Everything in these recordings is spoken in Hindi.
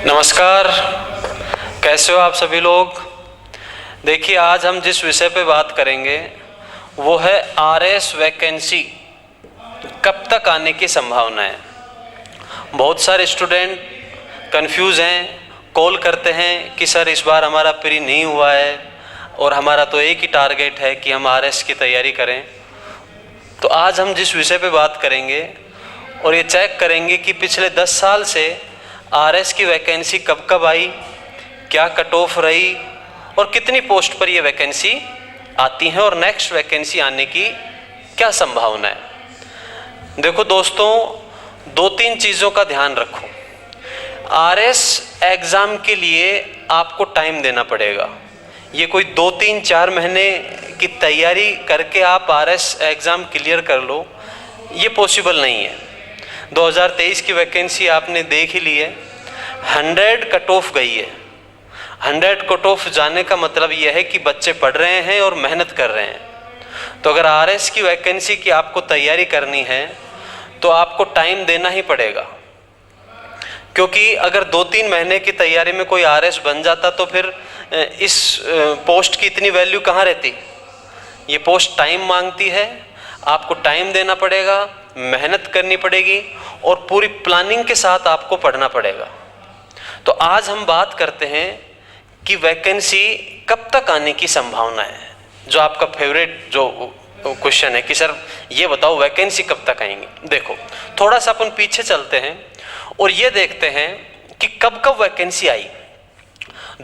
नमस्कार, कैसे हो आप सभी लोग। देखिए, आज हम जिस विषय पे बात करेंगे वो है आरएस वैकेंसी कब तक आने की संभावना है। बहुत सारे स्टूडेंट कंफ्यूज हैं, कॉल करते हैं कि सर इस बार हमारा प्री नहीं हुआ है और हमारा तो एक ही टारगेट है कि हम आरएस की तैयारी करें। तो आज हम जिस विषय पे बात करेंगे और ये चेक करेंगे कि पिछले 10 साल से आरएस की वैकेंसी कब कब आई, क्या कट ऑफ रही और कितनी पोस्ट पर ये वैकेंसी आती है और नेक्स्ट वैकेंसी आने की क्या संभावना है। देखो दोस्तों, 2-3 चीज़ों का ध्यान रखो। आरएस एग्ज़ाम के लिए आपको टाइम देना पड़ेगा। ये कोई 2-3-4 महीने की तैयारी करके आप आरएस एग्ज़ाम क्लियर कर लो, ये पॉसिबल नहीं है। 2023 की वैकेंसी आपने देख ही ली है, 100 कट ऑफ गई है। 100 कट ऑफ जाने का मतलब यह है कि बच्चे पढ़ रहे हैं और मेहनत कर रहे हैं। तो अगर आरएस की वैकेंसी की आपको तैयारी करनी है तो आपको टाइम देना ही पड़ेगा, क्योंकि अगर 2-3 महीने की तैयारी में कोई आरएस बन जाता तो फिर इस पोस्ट की इतनी वैल्यू कहाँ रहती। ये पोस्ट टाइम मांगती है, आपको टाइम देना पड़ेगा, मेहनत करनी पड़ेगी और पूरी प्लानिंग के साथ आपको पढ़ना पड़ेगा। तो आज हम बात करते हैं कि वैकेंसी कब तक आने की संभावना है। जो आपका फेवरेट जो क्वेश्चन है कि सर ये बताओ वैकेंसी कब तक आएंगी। देखो, थोड़ा सा अपन पीछे चलते हैं और ये देखते हैं कि कब कब वैकेंसी आई।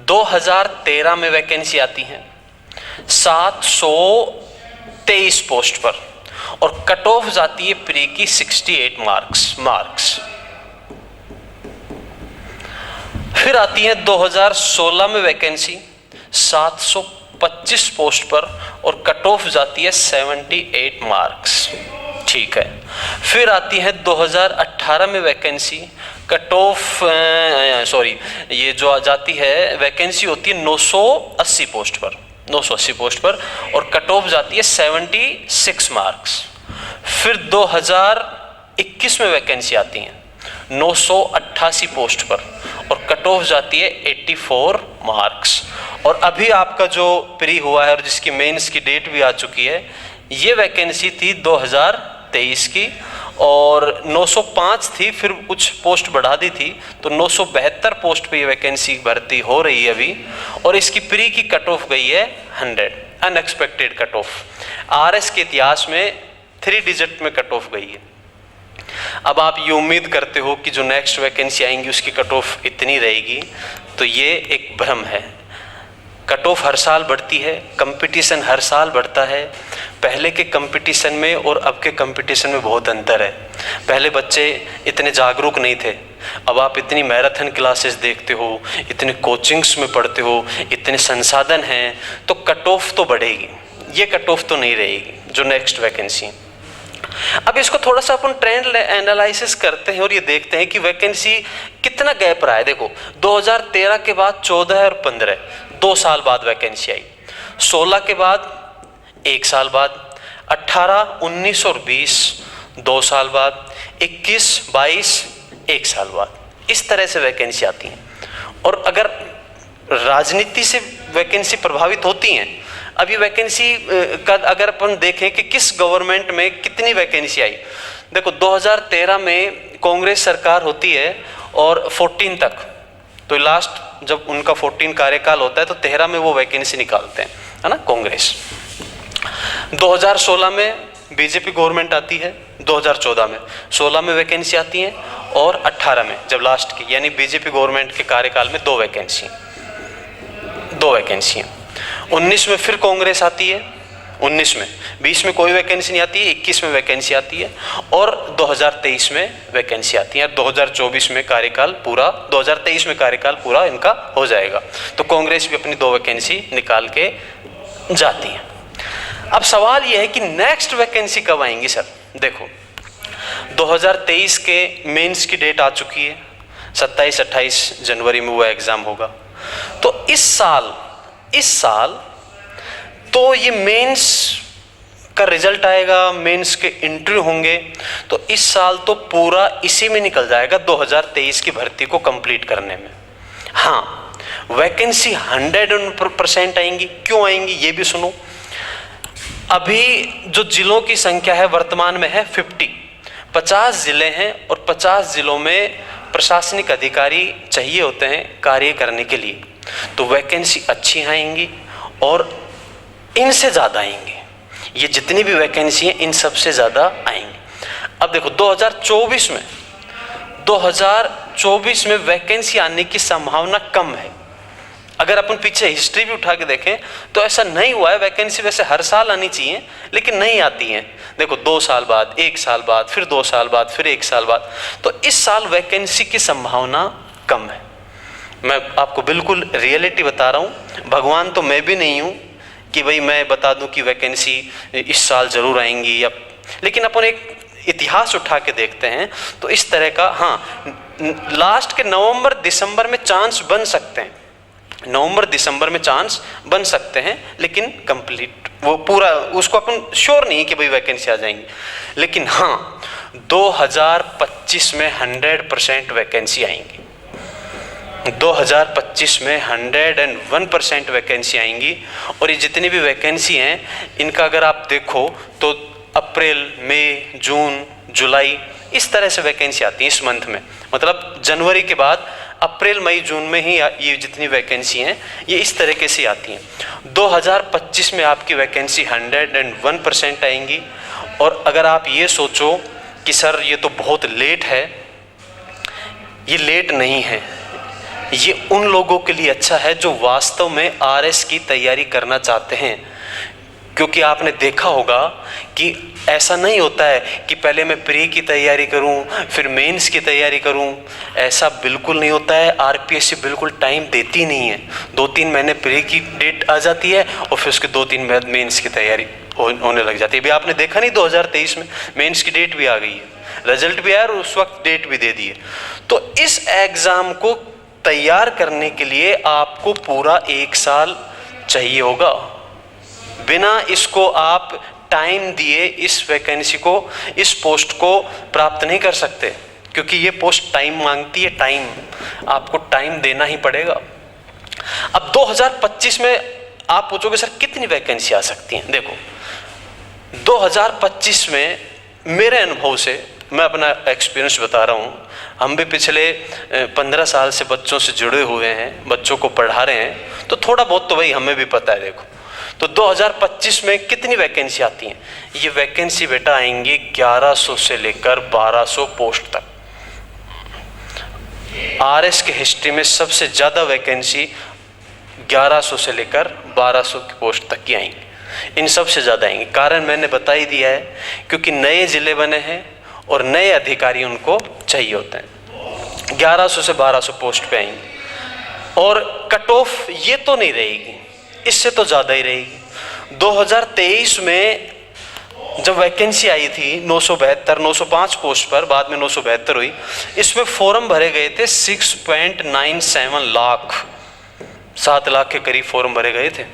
2013 में वैकेंसी आती है 723 पोस्ट पर और कट ऑफ जाती है प्री की 68 मार्क्स। फिर आती है 2016 में वैकेंसी 725 पोस्ट पर और कट ऑफ जाती है 78 मार्क्स। ठीक है। फिर आती है 2018 में वैकेंसी, कट ऑफ ये जो जाती है वैकेंसी होती है 980 पोस्ट पर, 980 पोस्ट पर और कट ऑफ जाती है 76 मार्क्स। फिर 2021 में वैकेंसी आती है 988 पोस्ट पर और कट ऑफ जाती है 84 मार्क्स। और अभी आपका जो प्री हुआ है और जिसकी मेंस की डेट भी आ चुकी है, ये वैकेंसी थी 2023 की और 905 थी, फिर कुछ पोस्ट बढ़ा दी थी तो 972 पोस्ट पे ये वैकेंसी भर्ती हो रही है अभी। और इसकी प्री की कट ऑफ गई है 100, अनएक्सपेक्टेड कट ऑफ। आरएस के इतिहास में 3 डिजिट में कट ऑफ गई है। अब आप ये उम्मीद करते हो कि जो नेक्स्ट वैकेंसी आएंगी उसकी कट ऑफ इतनी रहेगी, तो ये एक भ्रम है। कट ऑफ हर साल बढ़ती है, कंपटीशन हर साल बढ़ता है। पहले के कंपटीशन में और अब के कंपटीशन में बहुत अंतर है। पहले बच्चे इतने जागरूक नहीं थे, अब आप इतनी मैराथन क्लासेस देखते हो, इतने कोचिंग्स में पढ़ते हो, इतने संसाधन हैं, तो कट ऑफ तो बढ़ेगी। ये कट ऑफ तो नहीं रहेगी जो नेक्स्ट वैकेंसी। अब इसको थोड़ा सा अपन ट्रेंड एनालिसिस करते हैं और ये देखते हैं कि वैकेंसी कितना गैप रहा है। देखो, 2013 के बाद 14 और 15, 2 साल बाद वैकेंसी आई। 16 के बाद 1 साल बाद, 18, 19 और 20 2 साल बाद, 21, 22 1 साल बाद। इस तरह से वैकेंसी आती हैं। और अगर राजनीति से वैकेंसी प्रभावित होती हैं, अब ये वैकेंसी का अगर अपन देखें कि किस गवर्नमेंट में कितनी वैकेंसी आई। देखो, 2013 में कांग्रेस सरकार होती है और 14 तक, तो लास्ट जब उनका 14 कार्यकाल होता है तो 13 में वो वैकेंसी निकालते हैं, है ना, कांग्रेस। 2016 में बीजेपी गवर्नमेंट आती है, 2014 में, 16 में वैकेंसी आती है और 18 में जब लास्ट की, यानी बीजेपी गवर्नमेंट के कार्यकाल में 2 वैकेंसी हैं। 19 में फिर कांग्रेस आती है, 19 में, 20 में कोई वैकेंसी नहीं आती है, 21 में वैकेंसी आती है और 2023 में वैकेंसी आती है। 2024 में कार्यकाल पूरा, 2023 में कार्यकाल पूरा इनका हो जाएगा, तो कांग्रेस भी अपनी 2 वैकेंसी निकाल के जाती है। अब सवाल यह है कि नेक्स्ट वैकेंसी कब आएंगी सर। देखो, 2023 के मेंस की डेट आ चुकी है, 27-28 जनवरी में वो एग्जाम होगा। तो इस साल तो ये मेंस का रिजल्ट आएगा, मेंस के इंटरव्यू होंगे, तो इस साल तो पूरा इसी में निकल जाएगा 2023 की भर्ती को कंप्लीट करने में। हाँ, वैकेंसी 100% आएंगी। क्यों आएंगी ये भी सुनो। अभी जो जिलों की संख्या है वर्तमान में है 50 जिले हैं और 50 जिलों में प्रशासनिक अधिकारी चाहिए होते हैं कार्य करने के लिए। तो वैकेंसी अच्छी आएंगी और इनसे ज़्यादा आएंगे। ये जितनी भी वैकेंसी हैं इन सबसे ज़्यादा आएंगी। अब देखो 2024 में वैकेंसी आने की संभावना कम है। अगर अपन पीछे हिस्ट्री भी उठा के देखें तो ऐसा नहीं हुआ है। वैकेंसी वैसे हर साल आनी चाहिए लेकिन नहीं आती हैं। देखो 2 साल बाद, 1 साल बाद, फिर 2 साल बाद, फिर 1 साल बाद। तो इस साल वैकेंसी की संभावना कम है। मैं आपको बिल्कुल रियलिटी बता रहा हूँ। भगवान तो मैं भी नहीं हूँ कि भाई मैं बता दूँ कि वैकेंसी इस साल जरूर आएंगी या, लेकिन अपन एक इतिहास उठा के देखते हैं तो इस तरह का, हाँ, लास्ट के नवंबर दिसंबर में चांस बन सकते हैं। नवंबर दिसंबर में चांस बन सकते हैं लेकिन कंप्लीट वो पूरा उसको अपन श्योर नहीं है कि भाई वैकेंसी आ जाएंगी। लेकिन हाँ, 2025 में 100% वैकेंसी आएंगी। 2025 में 101% वैकेंसी आएंगी। और ये जितनी भी वैकेंसी हैं इनका अगर आप देखो तो अप्रैल, मई, जून, जुलाई इस तरह से वैकेंसी आती है इस मंथ में। मतलब जनवरी के बाद अप्रैल, मई, जून में ही ये जितनी वैकेंसी हैं ये इस तरीके से आती हैं। 2025 में आपकी वैकेंसी 101% आएंगी। और अगर आप ये सोचो कि सर ये तो बहुत लेट है, ये लेट नहीं है। ये उन लोगों के लिए अच्छा है जो वास्तव में आरएस की तैयारी करना चाहते हैं। क्योंकि आपने देखा होगा कि ऐसा नहीं होता है कि पहले मैं प्री की तैयारी करूं फिर मेंस की तैयारी करूं। ऐसा बिल्कुल नहीं होता है। आरपीएससी बिल्कुल टाइम देती नहीं है। 2-3 महीने प्री की डेट आ जाती है और फिर उसके 2-3 बाद मेंस की तैयारी होने लग जाती है। अभी आपने देखा नहीं 2023 में मेंस की डेट भी आ गई है, रिजल्ट भी आया और उस वक्त डेट भी दे दी है। तो इस एग्ज़ाम को तैयार करने के लिए आपको पूरा 1 साल चाहिए होगा। बिना इसको आप टाइम दिए इस वैकेंसी को, इस पोस्ट को प्राप्त नहीं कर सकते। क्योंकि ये पोस्ट टाइम मांगती है। टाइम आपको टाइम देना ही पड़ेगा। अब 2025 में आप पूछोगे सर कितनी वैकेंसी आ सकती हैं। देखो 2025 में मेरे अनुभव से मैं अपना एक्सपीरियंस बता रहा हूँ। हम भी पिछले 15 साल से बच्चों से जुड़े हुए हैं, बच्चों को पढ़ा रहे हैं, तो थोड़ा बहुत तो भाई हमें भी पता है। देखो तो 2025 में कितनी वैकेंसी आती हैं। ये वैकेंसी बेटा आएंगी 1100 से लेकर 1200 पोस्ट तक। आरएस के हिस्ट्री में सबसे ज़्यादा वैकेंसी 1100 से लेकर 1200 की पोस्ट तक की आएंगी। इन सबसे ज़्यादा आएंगी। कारण मैंने बता ही दिया है, क्योंकि नए ज़िले बने हैं और नए अधिकारी उनको चाहिए होते हैं। 1100 से 1200 पोस्ट पे आएंगी। और कट ऑफ ये तो नहीं रहेगी, इससे तो ज़्यादा ही रहेगी। 2023 में जब वैकेंसी आई थी 905 पोस्ट पर, बाद में 972 हुई। इसमें फॉर्म भरे गए थे 6.97 लाख, 7 लाख के करीब फॉर्म भरे गए थे।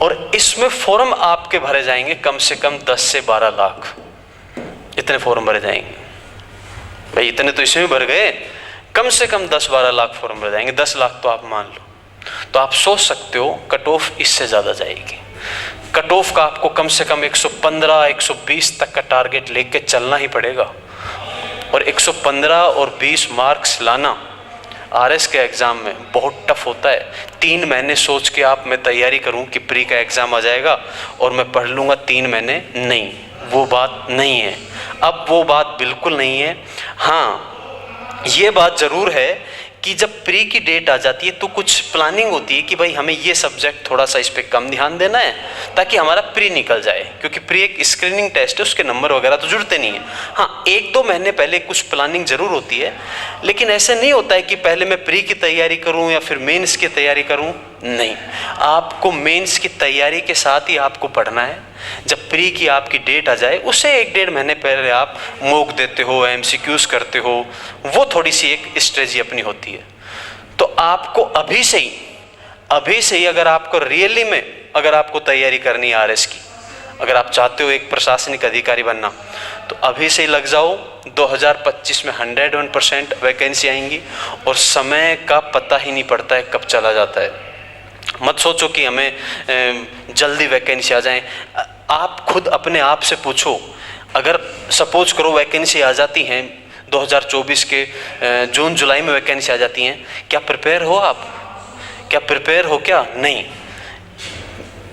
और इसमें फॉर्म आपके भरे जाएंगे कम से कम 10 से 12 लाख, इतने फॉर्म भरे जाएंगे। भाई इतने तो इसमें भर गए, कम से कम 10-12 लाख फॉर्म भरे जाएंगे। 10 लाख तो आप मान लो। तो आप सोच सकते हो कट ऑफ इससे ज़्यादा जाएगी। कट ऑफ का आपको कम से कम 115-120 तक का टारगेट लेके चलना ही पड़ेगा। और 115 और 20 मार्क्स लाना आरएस के एग्ज़ाम में बहुत टफ होता है। 3 महीने सोच के आप मैं तैयारी करूं कि प्री का एग्ज़ाम आ जाएगा और मैं पढ़ लूँगा 3 महीने, नहीं, वो बात नहीं है। अब वो बात बिल्कुल नहीं है। हाँ, ये बात ज़रूर है कि जब प्री की डेट आ जाती है तो कुछ प्लानिंग होती है कि भाई हमें ये सब्जेक्ट थोड़ा सा इस पे कम ध्यान देना है ताकि हमारा प्री निकल जाए। क्योंकि प्री एक स्क्रीनिंग टेस्ट है, उसके नंबर वगैरह तो जुड़ते नहीं है। हाँ, 1-2 महीने पहले कुछ प्लानिंग जरूर होती है, लेकिन ऐसे नहीं होता है कि पहले मैं प्री की तैयारी करूँ या फिर मेंस की तैयारी करूँ। नहीं, आपको मेंस की तैयारी के साथ ही आपको पढ़ना है। जब प्री की आपकी डेट आ जाए उससे 1-1.5 महीने पहले आप मॉक देते हो, एमसीक्यूज करते हो, वो थोड़ी सी एक स्ट्रेटजी अपनी होती है। तो आपको अभी से ही अगर आपको रियली में अगर आपको तैयारी करनी है आरएस की, अगर आप चाहते हो एक प्रशासनिक अधिकारी बनना, तो अभी से ही लग जाओ। 2025 में 101% वैकेंसी आएंगी और समय का पता ही नहीं पड़ता है कब चला जाता है। मत सोचो कि हमें जल्दी वैकेंसी आ जाए। आप खुद अपने आप से पूछो, अगर सपोज करो वैकेंसी आ जाती हैं 2024 के जून जुलाई में वैकेंसी आ जाती हैं, क्या प्रिपेयर हो आप? क्या प्रिपेयर हो? क्या नहीं।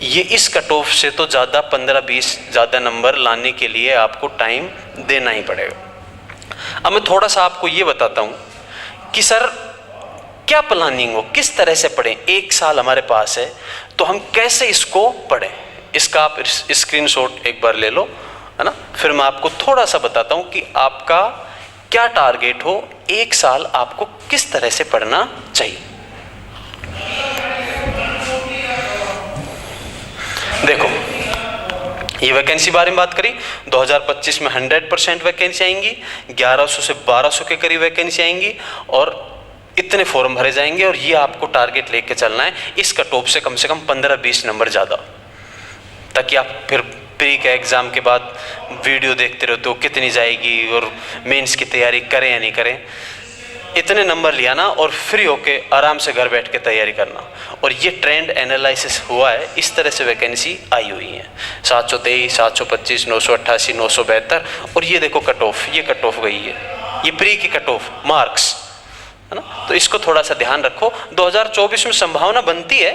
ये इस कट ऑफ से तो ज़्यादा 15-20 ज़्यादा नंबर लाने के लिए आपको टाइम देना ही पड़ेगा। अब मैं थोड़ा सा आपको ये बताता हूँ कि सर क्या प्लानिंग हो, किस तरह से पढ़ें। 1 साल हमारे पास है तो हम कैसे इसको पढ़ें, इसका आप स्क्रीनशॉट एक बार ले लो, है ना। फिर मैं आपको थोड़ा सा बताता हूँ कि आपका क्या टारगेट हो, 1 साल आपको किस तरह से पढ़ना चाहिए। देखो, ये वैकेंसी बारे में बात करी, 2025 में 100% वैकेंसी आएंगी, 1100 से 1200 के करीब वैकेंसी आएंगी और इतने फॉर्म भरे जाएंगे और ये आपको टारगेट लेके चलना है इस कट ऑफ से कम 15-20 नंबर ज़्यादा, ताकि आप फिर प्री के एग्ज़ाम के बाद वीडियो देखते रहते हो कितनी जाएगी और मेंस की तैयारी करें या नहीं करें। इतने नंबर लिया ना और फ्री होके आराम से घर बैठ के तैयारी करना। और ये ट्रेंड एनालिसिस हुआ है, इस तरह से वैकेंसी आई हुई है 723, 725, 988, 972 और ये देखो कट ऑफ, ये कट ऑफ गई है, ये प्री की कट ऑफ मार्क्स, है ना। तो इसको थोड़ा सा ध्यान रखो। 2024 में संभावना बनती है,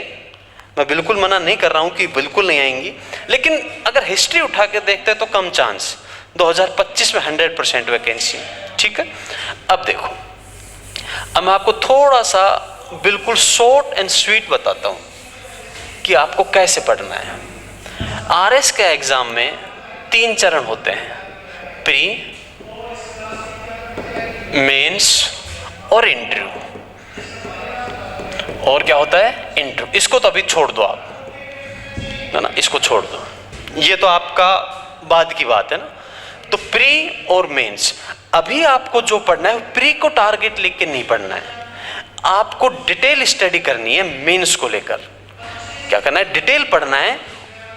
मैं बिल्कुल मना नहीं कर रहा हूँ कि बिल्कुल नहीं आएंगी, लेकिन अगर हिस्ट्री उठा के देखते हैं तो कम चांस। 2025 में 100% वैकेंसी, ठीक है। अब देखो, अब मैं आपको थोड़ा सा बिल्कुल शॉर्ट एंड स्वीट बताता हूँ कि आपको कैसे पढ़ना है। आरएस के एग्जाम में 3 चरण होते हैं, प्री, मेंस और इंटरव्यू। और क्या होता है? इंटरव्यू। इसको तो अभी छोड़ दो आप, है ना, इसको छोड़ दो, ये तो आपका बाद की बात है ना। तो प्री और मेंस, अभी आपको जो पढ़ना है प्री को टारगेट लेके नहीं पढ़ना है, आपको डिटेल स्टडी करनी है। मेंस को लेकर क्या करना है? डिटेल पढ़ना है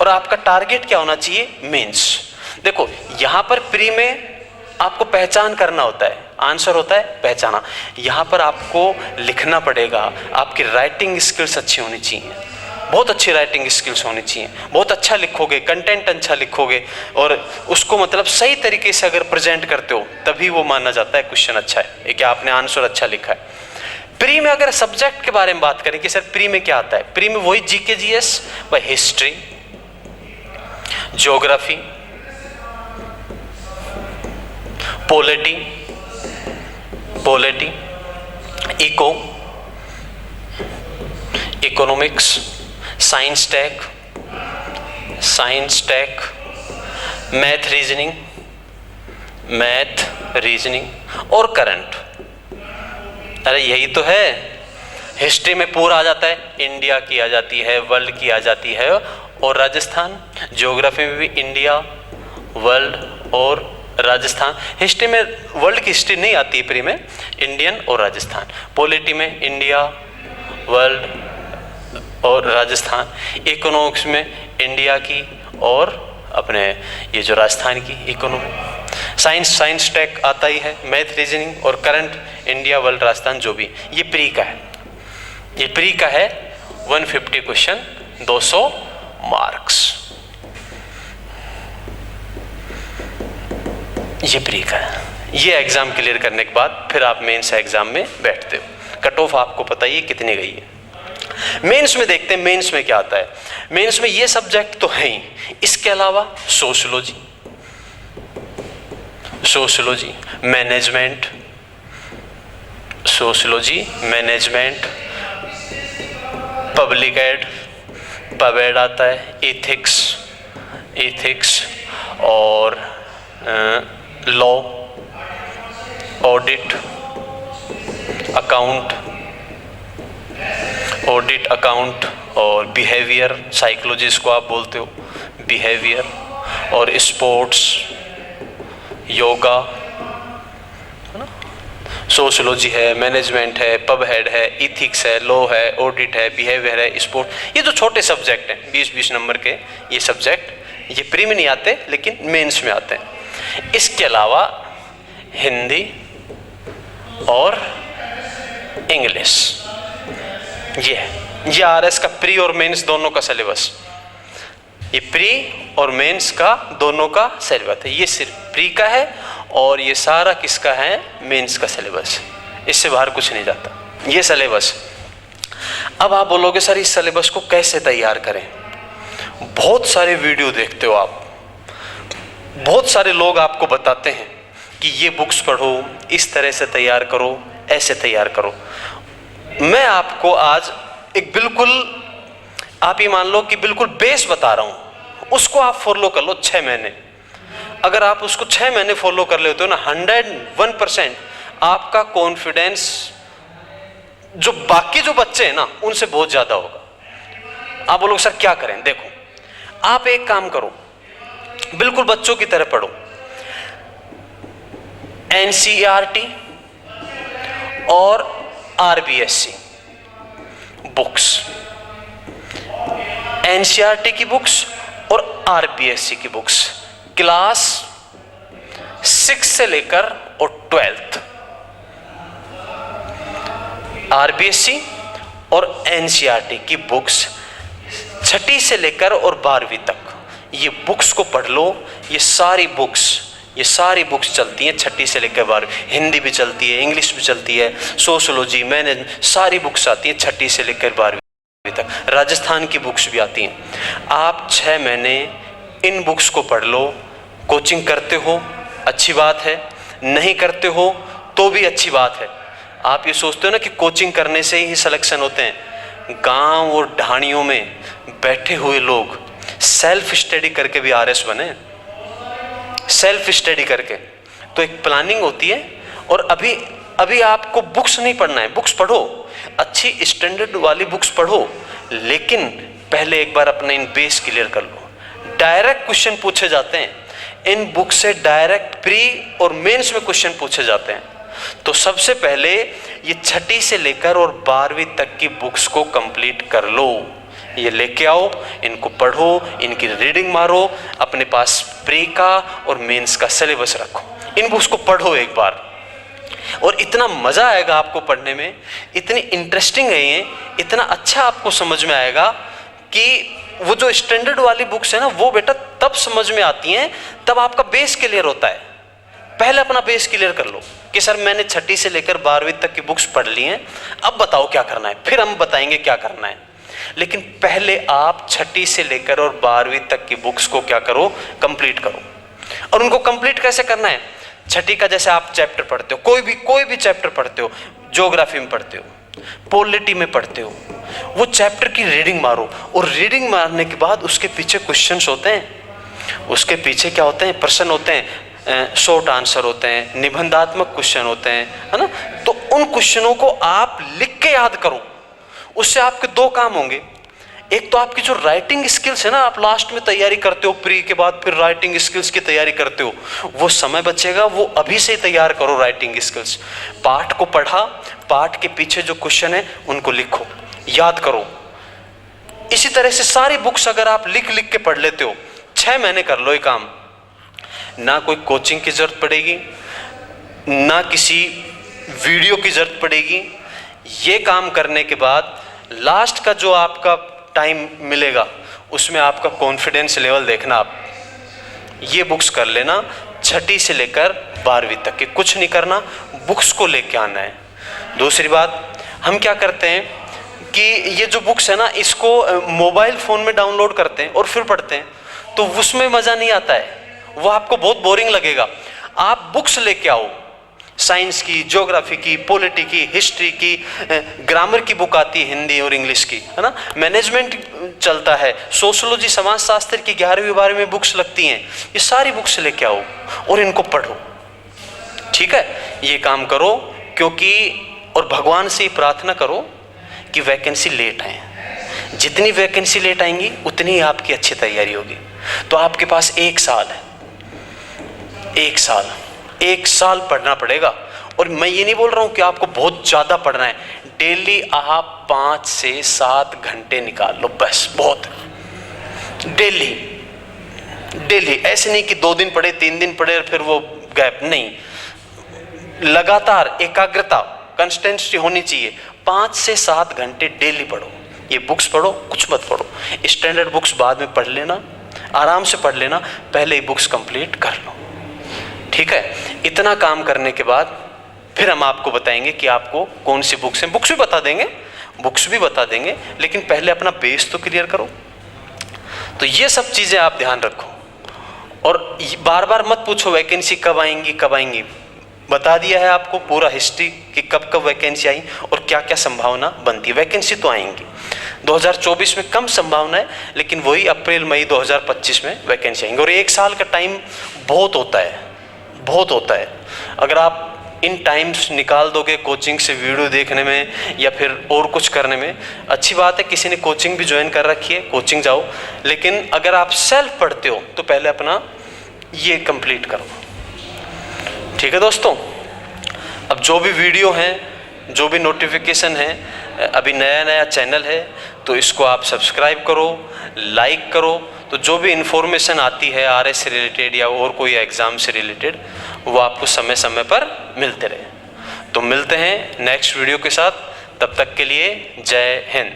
और आपका टारगेट क्या होना चाहिए? मेंस। देखो, यहाँ पर प्री में आपको पहचान करना होता है, आंसर होता है पहचाना। यहाँ पर आपको लिखना पड़ेगा, आपकी राइटिंग स्किल्स अच्छी होनी चाहिए, बहुत अच्छी राइटिंग स्किल्स होनी चाहिए, बहुत अच्छा लिखोगे, कंटेंट अच्छा लिखोगे और उसको मतलब सही तरीके से अगर प्रेजेंट करते हो तभी वो माना जाता है क्वेश्चन अच्छा है, कि आपने आंसर अच्छा लिखा है। प्री में अगर सब्जेक्ट के बारे में बात करें कि सर प्री में क्या आता है, प्री में वही जीके जीएस, वही history, geography, polity, economics, science tech, math reasoning और करंट। अरे यही तो है। हिस्ट्री में पूरा आ जाता है, इंडिया की आ जाती है, वर्ल्ड की आ जाती है और राजस्थान। ज्योग्राफी में भी इंडिया, वर्ल्ड और राजस्थान। हिस्ट्री में वर्ल्ड की हिस्ट्री नहीं आती प्री में, इंडियन और राजस्थान। पॉलिटी में इंडिया, वर्ल्ड और राजस्थान। इकोनॉमिक्स में इंडिया की और अपने ये जो राजस्थान की इकोनॉमी। साइंस टेक आता ही है, मैथ रीजनिंग और करंट इंडिया, वर्ल्ड, राजस्थान जो भी। ये प्री का है, ये प्री का है। 150 क्वेश्चन, 200 मार्क्स, ये प्री का है। ये एग्जाम क्लियर करने के बाद फिर आप मेंस एग्जाम में बैठते हो। कट ऑफ आपको पता ही है कितनी गई है। मेंस में देखते हैं मेंस में क्या आता है। मेंस में ये सब्जेक्ट तो है ही, इसके अलावा sociology, management, public ad, pub आता है, एथिक्स और लॉ, ऑडिट, अकाउंट और बिहेवियर, साइकोलॉजी इसको आप बोलते हो, बिहेवियर और स्पोर्ट्स, योगा, है ना। सोशियोलॉजी है, मैनेजमेंट है, पब हेड है, इथिक्स है, लॉ है, ऑडिट है, बिहेवियर है, स्पोर्ट। ये जो छोटे सब्जेक्ट हैं 20-20 नंबर के, ये सब्जेक्ट ये प्री में नहीं आते लेकिन मेंस में आते हैं। इसके अलावा हिंदी और इंग्लिश। ये आरएस का प्री और मेंस दोनों का सिलेबस, ये प्री और मेंस का दोनों का सिलेबस है। ये सिर्फ प्री का है और ये सारा किसका है, मेंस का सिलेबस। इससे बाहर कुछ नहीं जाता ये सिलेबस। अब आप बोलोगे सर इस सिलेबस को कैसे तैयार करें? बहुत सारे वीडियो देखते हो आप, बहुत सारे लोग आपको बताते हैं कि ये बुक्स पढ़ो, इस तरह से तैयार करो, ऐसे तैयार करो। मैं आपको आज एक बिल्कुल, आप ये मान लो कि बिल्कुल बेस बता रहा हूं, उसको आप फॉलो कर लो 6 महीने। अगर आप उसको 6 महीने फॉलो कर लेते हो ना, 101% आपका कॉन्फिडेंस जो बाकी जो बच्चे हैं ना उनसे बहुत ज्यादा होगा। आप बोलोगे सर क्या करें? देखो, आप एक काम करो, बिल्कुल बच्चों की तरह पढ़ो। NCERT और RBSC बुक्स, NCERT की बुक्स और RBSC की बुक्स, क्लास 6 से लेकर और 12th, RBSC और NCERT की बुक्स 6ठी से लेकर और 12वीं तक, ये बुक्स को पढ़ लो। ये सारी बुक्स चलती हैं 6ठी से लेकर 12वीं। हिंदी भी चलती है, इंग्लिश भी चलती है, सोशियोलॉजी, मैनेजमेंट, सारी बुक्स आती हैं 6ठी से लेकर 12वीं तक। राजस्थान की बुक्स भी आती हैं। आप 6 महीने इन बुक्स को पढ़ लो। कोचिंग करते हो अच्छी बात है, नहीं करते हो तो भी अच्छी बात है। आप ये सोचते हो ना कि कोचिंग करने से ही सिलेक्शन होते हैं। गांव और ढाणियों में बैठे हुए लोग सेल्फ स्टडी करके भी आरएस बने, सेल्फ स्टडी करके। तो एक प्लानिंग होती है। और अभी आपको बुक्स नहीं पढ़ना है, बुक्स पढ़ो, अच्छी स्टैंडर्ड वाली बुक्स पढ़ो, लेकिन पहले एक बार अपना इन बेस क्लियर कर लो। डायरेक्ट क्वेश्चन पूछे जाते हैं इन बुक से, डायरेक्ट प्री और मेंस में क्वेश्चन पूछे जाते हैं। तो सबसे पहले ये 6ठी से लेकर और 12वीं तक की बुक्स को कंप्लीट कर लो। ये लेके आओ, इनको पढ़ो, इनकी रीडिंग मारो, अपने पास प्री का और मेंस का सिलेबस रखो, इन बुक्स को पढ़ो एक बार, और इतना मजा आएगा आपको पढ़ने में, इतनी इंटरेस्टिंग है ये, इतना अच्छा आपको समझ में आएगा कि वो जो स्टैंडर्ड वाली बुक्स है ना, वो बेटा तब समझ में आती हैं, तब आपका बेस क्लियर होता है। पहले अपना बेस क्लियर कर लो कि सर मैंने 6ठी से लेकर 12वीं तक की बुक्स पढ़ ली हैं, अब बताओ क्या करना है, फिर हम बताएंगे क्या करना है। लेकिन पहले आप 6ठी से लेकर और 12वीं तक की बुक्स को क्या करो, कंप्लीट करो। और उनको कंप्लीट कैसे करना है? 6ठी का जैसे आप चैप्टर पढ़ते हो, कोई भी चैप्टर पढ़ते हो, ज्योग्राफी में पढ़ते हो, पॉलिटी में पढ़ते हो, वो चैप्टर की रीडिंग मारो। और रीडिंग मारने के बाद उसके पीछे क्वेश्चंस होते हैं, उसके पीछे क्या होते हैं, प्रश्न होते हैं, शॉर्ट आंसर होते हैं, निबंधात्मक क्वेश्चन होते हैं, है ना। तो उन क्वेश्चनों को आप लिख के याद करो। उससे आपके 2 काम होंगे। एक तो आपकी जो राइटिंग स्किल्स है ना, आप लास्ट में तैयारी करते हो, प्री के बाद फिर राइटिंग स्किल्स की तैयारी करते हो, वो समय बचेगा, वो अभी से तैयार करो राइटिंग स्किल्स। पाठ को पढ़ा, पाठ के पीछे जो क्वेश्चन है उनको लिखो, याद करो। इसी तरह से सारी बुक्स अगर आप लिख के पढ़ लेते हो, 6 महीने कर लो ये काम। ना कोई कोचिंग की जरूरत पड़ेगी, ना किसी वीडियो की जरूरत पड़ेगी। ये काम करने के बाद लास्ट का जो आपका टाइम मिलेगा, उसमें आपका कॉन्फिडेंस लेवल देखना। आप ये बुक्स कर लेना 6ठी से लेकर 12वीं तक के, कुछ नहीं करना, बुक्स को लेके आना है। दूसरी बात, हम क्या करते हैं कि ये जो बुक्स है ना, इसको मोबाइल फ़ोन में डाउनलोड करते हैं और फिर पढ़ते हैं, तो उसमें मज़ा नहीं आता है, वो आपको बहुत बोरिंग लगेगा। आप बुक्स लेके आओ, साइंस की, ज्योग्राफी की, पॉलिटी की, हिस्ट्री की, ग्रामर की बुक आती है हिंदी और इंग्लिश की, है ना, मैनेजमेंट चलता है, सोशियोलॉजी, समाजशास्त्र की 11वीं 12वीं में बुक्स लगती हैं। ये सारी बुक्स लेके आओ और इनको पढ़ो, ठीक है। ये काम करो, क्योंकि और भगवान से प्रार्थना करो कि वैकेंसी लेट आए। जितनी वैकेंसी लेट आएंगी उतनी ही आपकी अच्छी तैयारी होगी। तो आपके पास 1 साल है, 1 साल पढ़ना पड़ेगा। और मैं ये नहीं बोल रहा हूँ कि आपको बहुत ज़्यादा पढ़ना है, डेली आप 5 से 7 घंटे निकाल लो, बस बहुत है। डेली, ऐसे नहीं कि 2 दिन पढ़े, 3 दिन पढ़े और फिर वो गैप, नहीं, लगातार एकाग्रता, कंसिस्टेंसी होनी चाहिए। 5 से 7 घंटे डेली पढ़ो। ये बुक्स पढ़ो, कुछ मत पढ़ो। स्टैंडर्ड बुक्स बाद में पढ़ लेना, आराम से पढ़ लेना, पहले ही बुक्स कंप्लीट कर लो, ठीक है। इतना काम करने के बाद फिर हम आपको बताएंगे कि आपको कौन सी बुक्स हैं। बुक्स भी बता देंगे, लेकिन पहले अपना बेस तो क्लियर करो। तो ये सब चीज़ें आप ध्यान रखो, और बार बार मत पूछो वैकेंसी कब आएंगी। बता दिया है आपको पूरा हिस्ट्री कि कब कब वैकेंसी आई और क्या क्या संभावना बनती है। वैकेंसी तो आएंगी 2024 में, कम संभावना है, लेकिन वही अप्रैल मई 2025 में वैकेंसी आएंगी। और 1 साल का टाइम बहुत होता है। अगर आप इन टाइम्स निकाल दोगे कोचिंग से, वीडियो देखने में या फिर और कुछ करने में, अच्छी बात है। किसी ने कोचिंग भी ज्वाइन कर रखी है, कोचिंग जाओ, लेकिन अगर आप सेल्फ पढ़ते हो तो पहले अपना ये कंप्लीट करो, ठीक है दोस्तों। अब जो भी वीडियो हैं, जो भी नोटिफिकेशन है, अभी नया चैनल है तो इसको आप सब्सक्राइब करो, लाइक करो, तो जो भी इन्फॉर्मेशन आती है RS से रिलेटेड या और कोई एग्ज़ाम से रिलेटेड, वो आपको समय समय पर मिलते रहे। तो मिलते हैं नेक्स्ट वीडियो के साथ, तब तक के लिए जय हिंद।